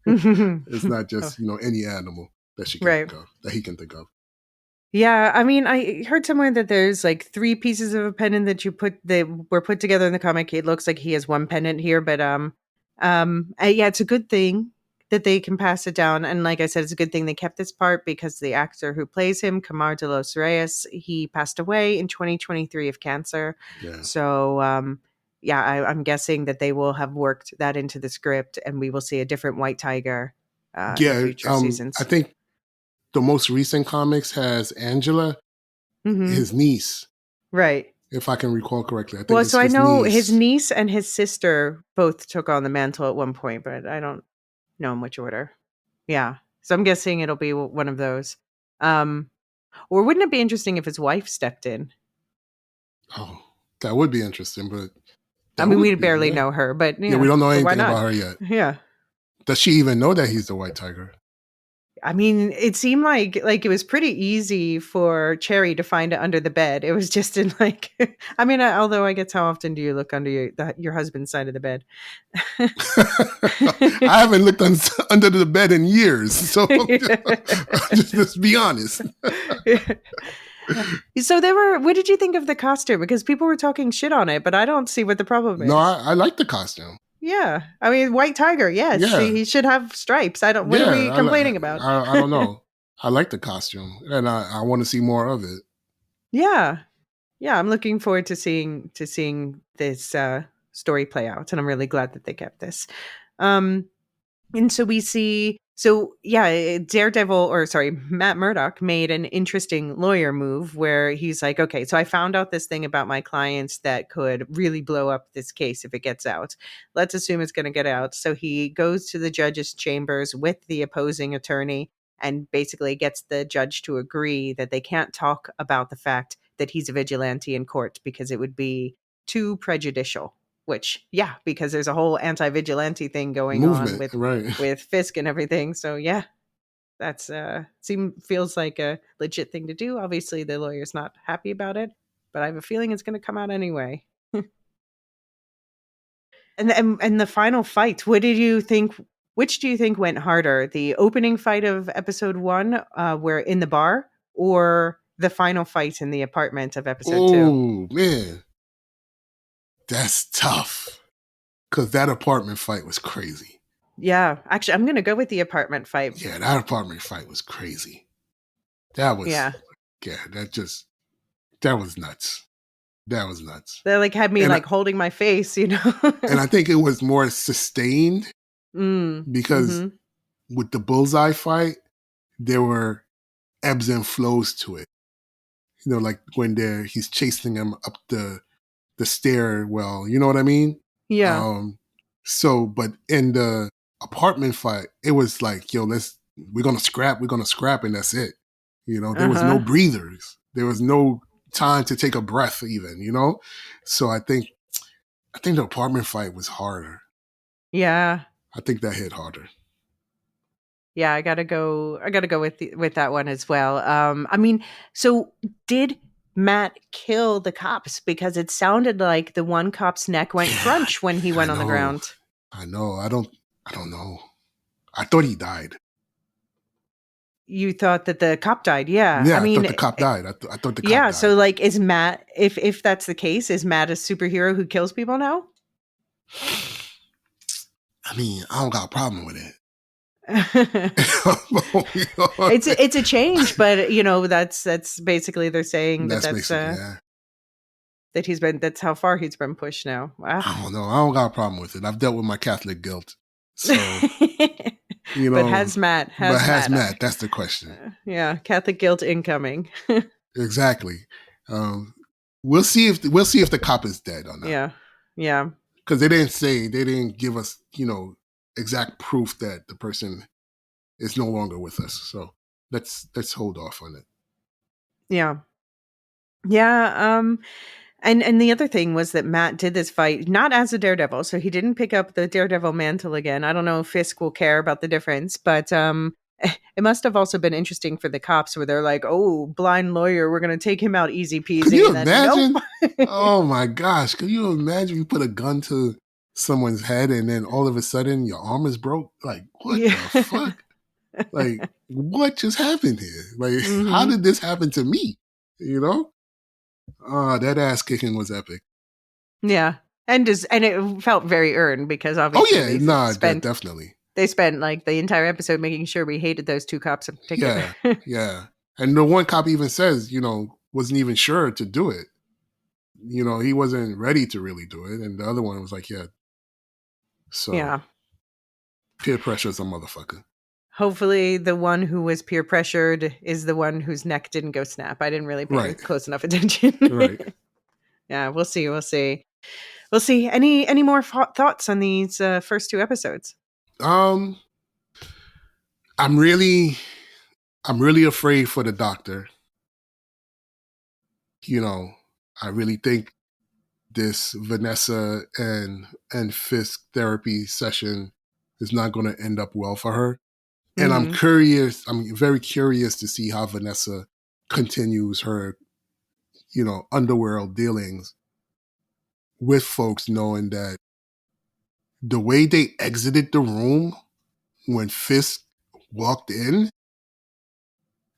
It's not just, any animal that she can think of, that he can think of. Yeah, I mean, I heard somewhere that there's like 3 pieces of a pendant that were put together in the comic. It looks like he has 1 pendant here, but it's a good thing that they can pass it down. And like I said, it's a good thing they kept this part, because the actor who plays him, Camar de los Reyes, he passed away in 2023 of cancer. Yeah. So, I'm guessing that they will have worked that into the script, and we will see a different White Tiger in future seasons. I think the most recent comics has Angela, his niece, Right. if I can recall correctly. I think Well, it's so I his know niece. his niece and his sister both took on the mantle at one point, but I don't know in which order. Yeah. So I'm guessing it'll be one of those. Or wouldn't it be interesting if his wife stepped in? Oh, that would be interesting, but I that mean, we would be, barely yeah. know her, but Yeah, we don't know but why anything not? about her yet. Yeah. Does she even know that he's the White Tiger? I mean, it seemed like it was pretty easy for Cherry to find it under the bed. It was just in like, I mean, although I guess how often do you look under your husband's side of the bed? I haven't looked under the bed in years, so just be honest. So what did you think of the costume? Because people were talking shit on it, but I don't see what the problem is. No, I like the costume. Yeah. I mean, White Tiger, yes. Yeah. He should have stripes. What are we complaining about? I don't know. I like the costume, and I want to see more of it. Yeah. Yeah, I'm looking forward to seeing this story play out, and I'm really glad that they kept this. And so we see, Daredevil, or sorry, Matt Murdock made an interesting lawyer move where he's like, okay, so I found out this thing about my clients that could really blow up this case if it gets out. Let's assume it's going to get out. So he goes to the judge's chambers with the opposing attorney and basically gets the judge to agree that they can't talk about the fact that he's a vigilante in court because it would be too prejudicial. Which, yeah, because there's a whole anti-vigilante thing going on with Fisk and everything. So yeah, that's feels like a legit thing to do. Obviously, the lawyer's not happy about it, but I have a feeling it's going to come out anyway. And the final fight, what did you think? Which do you think went harder, the opening fight of episode 1, where in the bar, or the final fight in the apartment of episode 2? Oh man, that's tough. Because that apartment fight was crazy. Yeah, actually, I'm going to go with the apartment fight. Yeah, that apartment fight was crazy. That was, that was nuts. That was nuts. They had me holding my face, And I think it was more sustained because with the bullseye fight, there were ebbs and flows to it. You know, like when he's chasing him up the stairwell. You know what I mean? Yeah. But in the apartment fight, it was like, yo, we're gonna scrap, and that's it. You know, there was no breathers. There was no time to take a breath even, you know? So I think the apartment fight was harder. Yeah. I think that hit harder. Yeah, I gotta go with that one as well. I mean, so did Matt kill the cops? Because it sounded like the one cop's neck went crunch when he went on the ground. I know. I don't know. I thought he died. You thought that the cop died? Yeah. Yeah, I thought the cop died. I thought the cop died. Yeah, so is Matt, if that's the case, is Matt a superhero who kills people now? I mean, I don't got a problem with it. It's a change, but that's basically they're saying that's how far he's been pushed now. Wow. I don't know. I don't got a problem with it. I've dealt with my Catholic guilt. So but has Matt? That's the question. Yeah, Catholic guilt incoming. Exactly. We'll see if the cop is dead or not. Yeah. Because they didn't give us exact proof that the person is no longer with us. So let's hold off on it. Yeah. And the other thing was that Matt did this fight not as a Daredevil, so he didn't pick up the Daredevil mantle again. I don't know if Fisk will care about the difference, but it must have also been interesting for the cops where they're like, "Oh, blind lawyer, we're going to take him out easy peasy." Could you imagine? Nope. Oh my gosh! Could you imagine you put a gun to someone's head and then all of a sudden your arm is broke? Like, what the fuck? Like, what just happened here? Like, how did this happen to me? You know? That ass kicking was epic. Yeah. And it felt very earned because obviously definitely. They spent the entire episode making sure we hated those two cops in particular. Yeah. And the one cop even says, wasn't even sure to do it. He wasn't ready to really do it. And the other one was like, yeah. So, peer pressure is a motherfucker. Hopefully the one who was peer pressured is the one whose neck didn't go snap. I didn't really pay Right. close enough attention. Right. Yeah, we'll see. We'll see. We'll see. Any more thoughts on these first 2 episodes? I'm really afraid for the doctor. You know, I really think this Vanessa and Fisk therapy session is not going to end up well for her. And I'm very curious to see how Vanessa continues her, underworld dealings with folks, knowing that the way they exited the room when Fisk walked in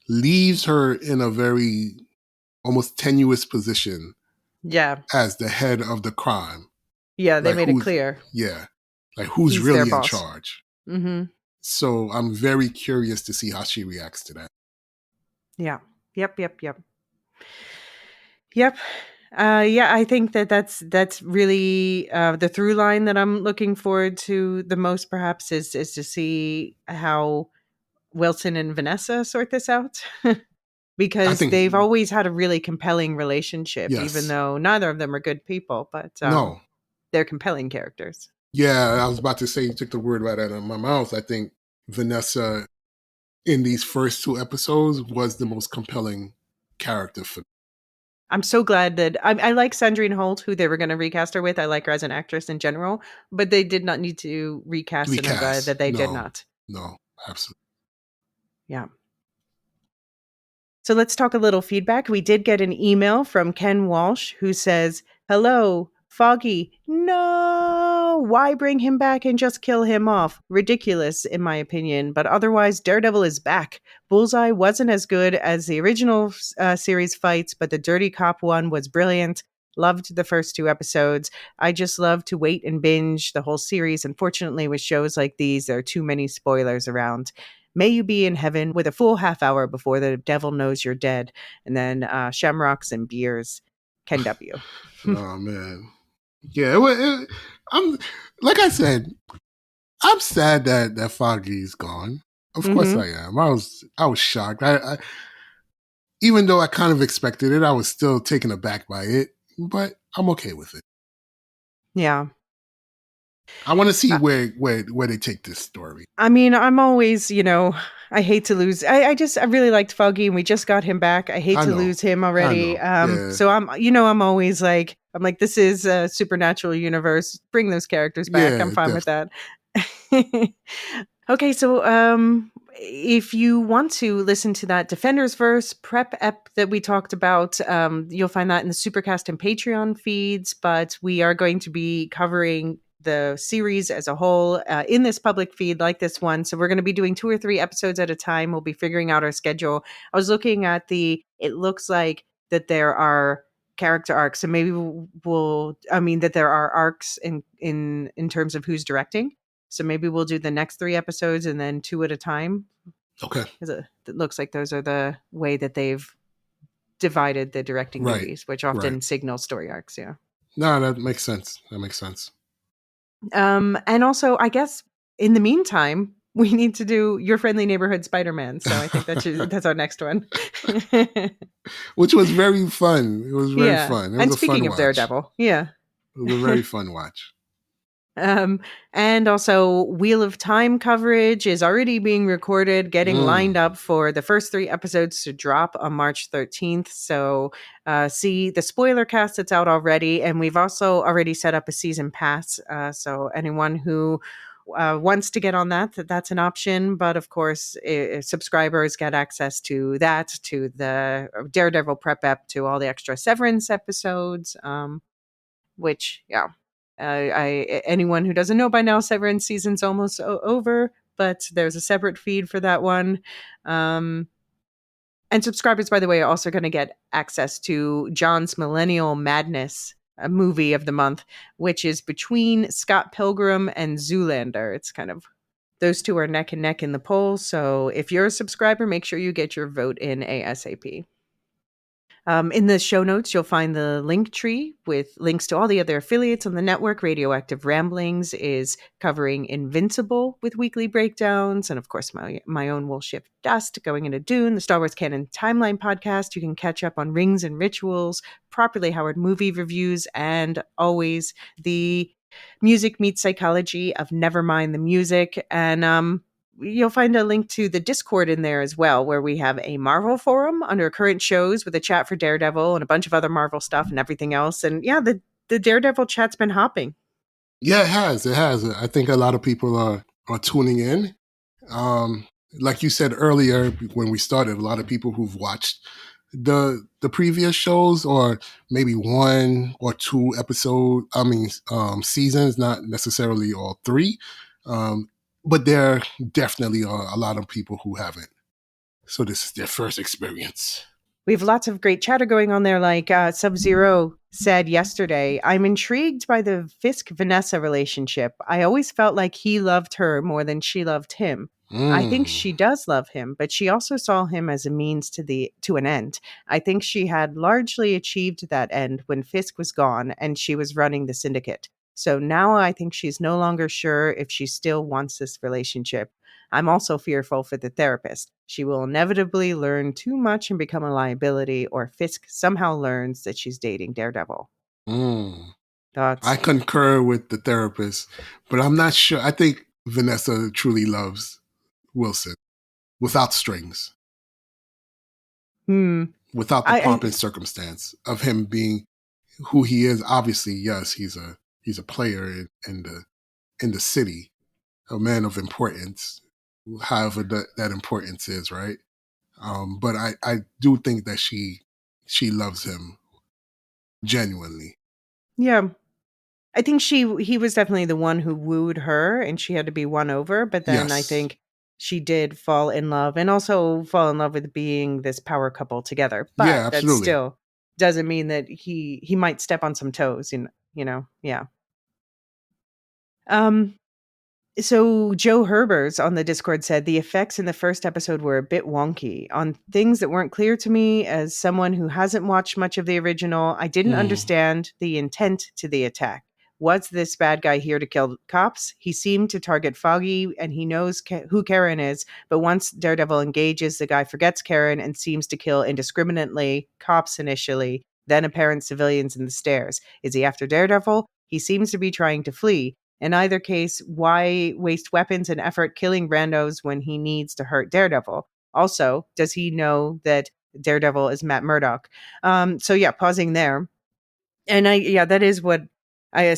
leaves her in a very almost tenuous position Yeah. as the head of the crime. Yeah, they Like made it clear. Yeah. Like who's He's really their in boss. charge. Mm-hmm. So I'm very curious to see how she reacts to that. Yeah. Yep. Yeah, I think that's really the through line that I'm looking forward to the most. Perhaps is to see how Wilson and Vanessa sort this out. I Because think they've always had a really compelling relationship, even yes. though neither of them are good people, but No. they're compelling characters. Yeah, I was about to say, you took the word right out of my mouth. I think Vanessa in these first 2 episodes was the most compelling character for I'm so glad that I like Sandrine Holt, who they were going to recast her with. I like her as an actress in general, but they did not need to recast in a way that they did not. No, absolutely. Yeah. So let's talk a little feedback. We did get an email from Ken Walsh who says, "Hello, Foggy. No, why bring him back and just kill him off? Ridiculous, in my opinion. But otherwise, Daredevil is back. Bullseye wasn't as good as the original series fights, but the Dirty Cop one was brilliant. Loved the first 2 episodes. I just love to wait and binge the whole series. Unfortunately, with shows like these, there are too many spoilers around. May you be in heaven with a full half hour before the devil knows you're dead." And then shamrocks and beers. Ken W. Oh man. Yeah, I'm like I said, I'm sad that Foggy's gone. Of course I am. I was shocked. I even though I kind of expected it, I was still taken aback by it, but I'm okay with it. Yeah. I want to see where they take this story. I mean, I'm always, I hate to lose. I really liked Foggy, and we just got him back. I hate to lose him already. Yeah. So I'm always like, this is a supernatural universe. Bring those characters back. Yeah, I'm fine with that. Okay, so if you want to listen to that Defenders Verse prep ep that we talked about, you'll find that in the Supercast and Patreon feeds. But we are going to be covering the series as a whole in this public feed like this one. So we're going to be doing 2 or 3 episodes at a time. We'll be figuring out our schedule. I was looking at it looks like that there are character arcs. So maybe that there are arcs in terms of who's directing. So maybe we'll do the next 3 episodes and then 2 at a time. Okay. It looks like those are the way that they've divided the directing duties, which often signals story arcs. Yeah. No, that makes sense. And also, I guess in the meantime, we need to do Your Friendly Neighborhood Spider-Man. So I think that's our next one. Which was very fun. It was very fun. It was and a speaking fun of watch. Daredevil, yeah. It was a very fun watch. And also Wheel of Time coverage is already being recorded, getting lined up for the first 3 episodes to drop on March 13th. So see the spoiler cast that's out already. And we've also already set up a season pass. So anyone who wants to get on that's an option. But of course, subscribers get access to that, to the Daredevil prep ep, to all the extra Severance episodes, which, yeah. Anyone who doesn't know by now, Severance season's almost over, but there's a separate feed for that one. And subscribers, by the way, are also going to get access to John's Millennial Madness, a movie of the month, which is between Scott Pilgrim and Zoolander. It's kind of, those 2 are neck and neck in the poll. So if you're a subscriber, make sure you get your vote in ASAP. In the show notes, you'll find the link tree with links to all the other affiliates on the network. Radioactive Ramblings is covering Invincible with weekly breakdowns. And of course, my own Will Shift Dust going into Dune, the Star Wars Canon Timeline podcast. You can catch up on Rings and Rituals, Properly Howard movie reviews, and always the Music Meets Psychology of Nevermind the Music. And you'll find a link to the Discord in there as well, where we have a Marvel forum under current shows with a chat for Daredevil and a bunch of other Marvel stuff and everything else. And yeah, the Daredevil chat's been hopping. Yeah, it has. It has. I think a lot of people are tuning in. Like you said earlier when we started, a lot of people who've watched the previous shows, or maybe one or two seasons, not necessarily all three. But there definitely are a lot of people who haven't. So this is their first experience. We have lots of great chatter going on there. Like Sub-Zero said yesterday, I'm intrigued by the Fisk-Vanessa relationship. I always felt like he loved her more than she loved him. I think she does love him, but she also saw him as a means to an end. I think she had largely achieved that end when Fisk was gone and she was running the syndicate. So now I think she's no longer sure if she still wants this relationship. I'm also fearful for the therapist. She will inevitably learn too much and become a liability, or Fisk somehow learns that she's dating Daredevil. Thoughts? I concur with the therapist, but I'm not sure. I think Vanessa truly loves Wilson without strings, without the pomp and circumstance of him being who he is. Obviously, yes, he's a player in the city, a man of importance, however that importance is, right? But I do think that she loves him genuinely. Yeah. I think he was definitely the one who wooed her and she had to be won over. But then I think she did fall in love, and also fall in love with being this power couple together. But yeah, that still doesn't mean that he might step on some toes, you know? Yeah. So Joe Herbers on the Discord said the effects in the first episode were a bit wonky on things that weren't clear to me. As someone who hasn't watched much of the original, I didn't understand the intent to the attack. Was this bad guy here to kill cops? He seemed to target Foggy, and he knows who Karen is, but once Daredevil engages, the guy forgets Karen and seems to kill indiscriminately cops initially, then apparent civilians in the stairs. Is he after Daredevil? He seems to be trying to flee. In either case, why waste weapons and effort killing randos when he needs to hurt Daredevil? Also, does he know that Daredevil is Matt Murdock? So yeah, pausing there. And that is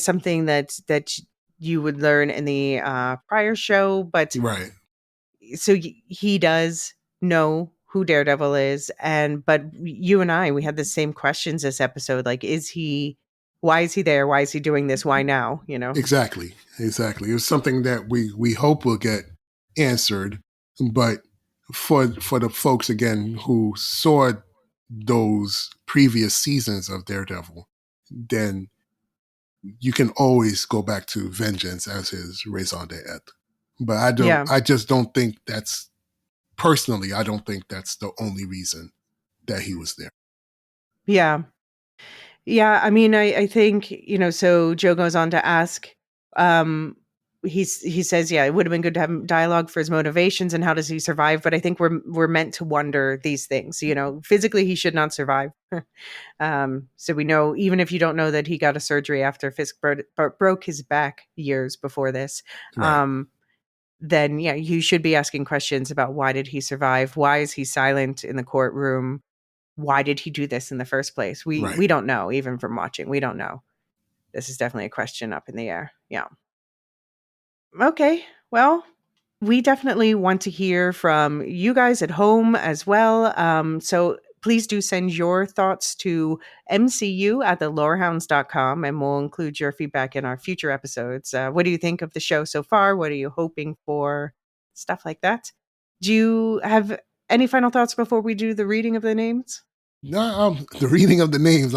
something that you would learn in the prior show, but right. So he does know who Daredevil is, but you and we had the same questions this episode. Like, why is he there? Why is he doing this? Why now? You know? Exactly. It was something that we hope will get answered, but for the folks again who saw those previous seasons of Daredevil, then you can always go back to vengeance as his raison d'etre. But I just don't think that's, personally, I don't think that's the only reason that he was there. Yeah. Yeah, I mean, I think, so Joe goes on to ask, he says, yeah, it would have been good to have dialogue for his motivations and how does he survive. But I think we're meant to wonder these things, physically he should not survive. So we know, even if you don't know that he got a surgery after Fisk broke his back years before this, right. Then yeah, you should be asking questions about why did he survive? Why is he silent in the courtroom? Why did he do this in the first place? We don't know, even from watching. We don't know. This is definitely a question up in the air. Yeah. Okay. Well, we definitely want to hear from you guys at home as well. So please do send your thoughts to mcu@thelorehounds.com, and we'll include your feedback in our future episodes. What do you think of the show so far? What are you hoping for? Stuff like that. Do you have any final thoughts before we do the reading of the names? No, the reading of the names.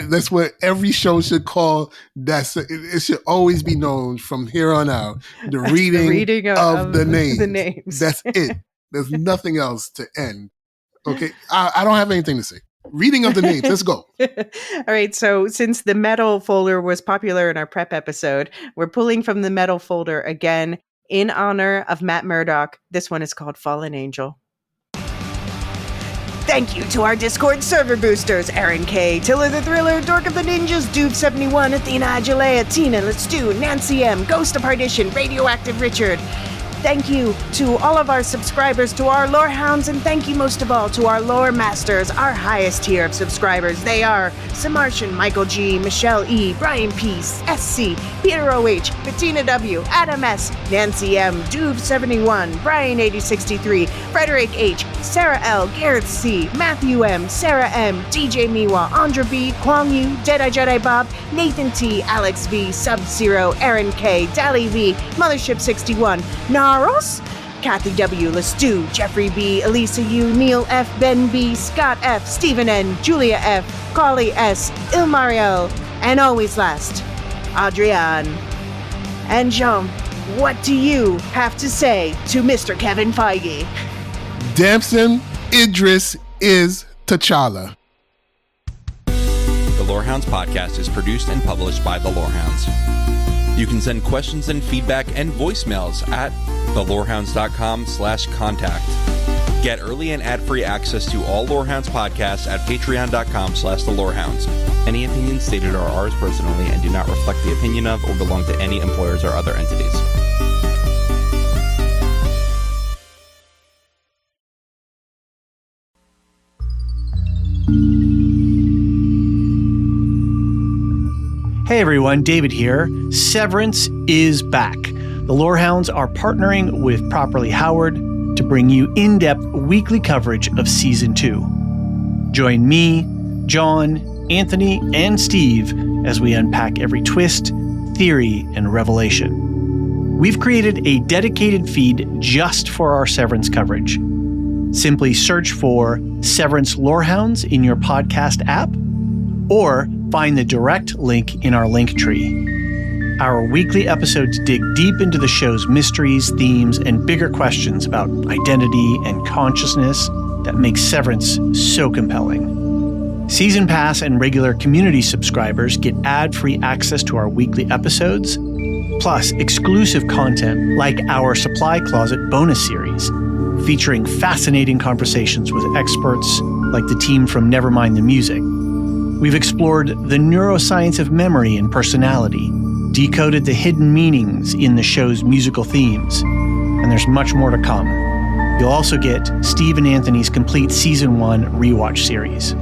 That's what every show should call. It should always be known from here on out. The reading of the names. The names. That's it. There's nothing else to end Okay, I don't have anything to say. Reading of the names, let's go. All right, so since the metal folder was popular in our prep episode, we're pulling from the metal folder again in honor of Matt Murdock. This one is called Fallen Angel. Thank you to our Discord server boosters, Aaron K, Tiller the Thriller, Dork of the Ninjas, Dude71, Athena Agelea, Tina Let's Do, Nancy M, Ghost of Partition, Radioactive Richard. Thank you to all of our subscribers, to our Lorehounds, and thank you most of all to our Lore Masters, our highest tier of subscribers. They are Samartian, Michael G, Michelle E, Brian Peace, SC, Peter OH, Bettina W, Adam S, Nancy M, Duve71, Brian 8063, Frederick H, Sarah L, Gareth C, Matthew M, Sarah M, DJ Miwa, Andra B, Kwang Yu, Jedi Jedi Bob, Nathan T, Alex V, Sub-Zero, Aaron K, Dally V, Mothership 61, Naros, Kathy W, Let's Do, Jeffrey B, Elisa U, Neil F, Ben B, Scott F, Stephen N, Julia F, Carly S, Ilmariel, and always last, Adrian. And Jean, what do you have to say to Mr. Kevin Feige? Damson Idris is T'Challa. The Lorehounds podcast is produced and published by The Lorehounds. You can send questions and feedback and voicemails at thelorehounds.com/contact. Get early and ad-free access to all Lorehounds podcasts at patreon.com/thelorehounds. Any opinions stated are ours personally and do not reflect the opinion of or belong to any employers or other entities. Hey everyone, David here. Severance is back. The Lorehounds are partnering with Properly Howard to bring you in-depth weekly coverage of Season 2. Join me, John, Anthony, and Steve as we unpack every twist, theory, and revelation. We've created a dedicated feed just for our Severance coverage. Simply search for Severance Lorehounds in your podcast app, or find the direct link in our link tree. Our weekly episodes dig deep into the show's mysteries, themes, and bigger questions about identity and consciousness that makes Severance so compelling. Season Pass and regular community subscribers get ad-free access to our weekly episodes, plus exclusive content like our Supply Closet bonus series, featuring fascinating conversations with experts like the team from Nevermind the Music. We've explored the neuroscience of memory and personality, decoded the hidden meanings in the show's musical themes, and there's much more to come. You'll also get Steve and Anthony's complete Season 1 rewatch series.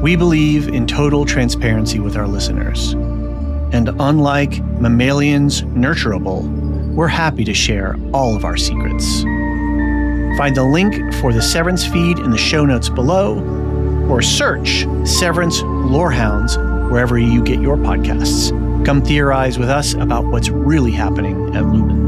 We believe in total transparency with our listeners, and unlike mammalians nurturable, we're happy to share all of our secrets. Find the link for the Severance feed in the show notes below, or search Severance Lorehounds wherever you get your podcasts. Come theorize with us about what's really happening at Lumen.